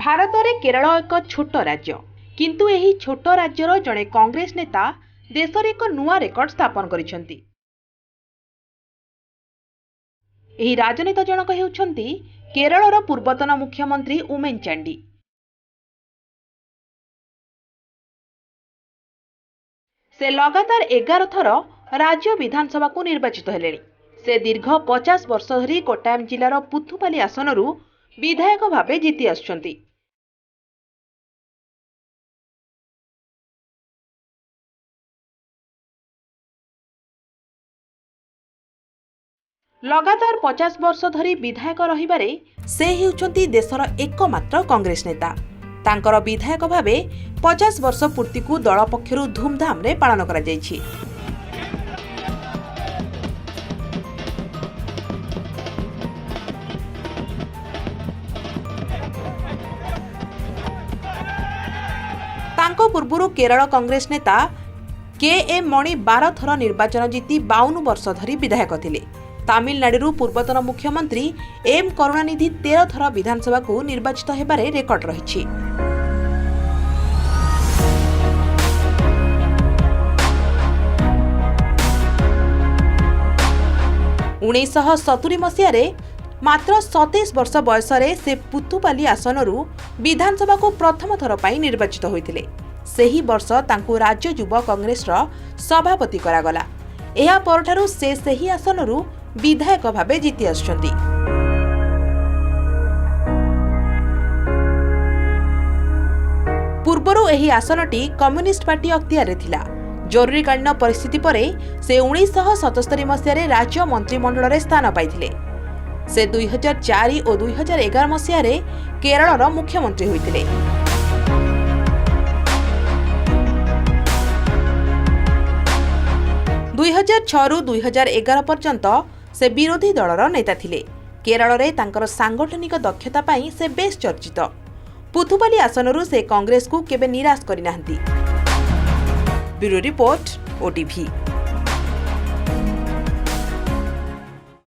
ଭାରତରେ କେରଳ ଏକ ଛୋଟ ରାଜ୍ୟ, କିନ୍ତୁ ଏହି ଛୋଟ ରାଜ୍ୟର ଜଣେ କଂଗ୍ରେସ ନେତା ଦେଶରେ ଏକ ନୂଆ ରେକର୍ଡ ସ୍ଥାପନ କରିଛନ୍ତି। ଏହି ରାଜନେତା ଜଣକ ହେଉଛନ୍ତି କେରଳର ପୂର୍ବତନ ମୁଖ୍ୟମନ୍ତ୍ରୀ ଉମେନ ଚାଣ୍ଡି। ସେ ଲଗାତାର 11 ଥର ରାଜ୍ୟ ବିଧାନସଭାକୁ ନିର୍ବାଚିତ ହେଲେଣି। ସେ ଦୀର୍ଘ 50 ବର୍ଷ ଧରି କୋଟ୍ଟାୟମ ଜିଲ୍ଲାର ପୁଥୁପାଲି ଆସନରୁ ବିଧାୟକ ଭାବେ ଜିତି ଆସୁଛନ୍ତି। लगातार 50 वर्ष धरी विधायक रहिबारे से हेउचंती देशर एकमात्र कांग्रेस नेता। तांकर विधायक भावे 50 वर्ष पूर्ति को दल पक्षरु धूमधाम रे पालन करा जायछि। तांको पूर्वरु केरल कांग्रेस नेता के.एम. मणि 12 थर निर्वाचन जीति 52 वर्ष धरी विधायक थिले। तमिलनाडु पूर्वतन मुख्यमंत्री एम करुणानिधि 13 थर विधानसभा को निर्वाचित हेबारे रेकर्ड रहिछि। 1970 मसीह मात्र 27 वर्ष बयस से पुथुपाली आसनरू विधानसभा को प्रथम थर पर निर्वाचित होइतिले। सेही वर्ष तांकु राज्य युव कांग्रेस सभापति करागला। एहा परठारु से सेही आसनरू विधायक भावे जीति आछंती। पूर्वरु एही आसनटी कम्युनिस्ट पार्टी अख्तियारे थिला। जरूरीकालीन परिस्थिति परे से 1977 मसीह राज्य मंत्रिमंडल स्थान पाइथिले। से 2004 और 2011 मसीह केरलर मुख्यमंत्री होइतिले। दुई 2011 पर्यंत से विरोधी दलर नेता थिले। केरल रे तांकर सांगठनिक दक्षता पाई से बेस चर्चित। पुथुपाली आसनरू से कांग्रेस को केबे निराश करि नाहंती। Bureau report, OTV.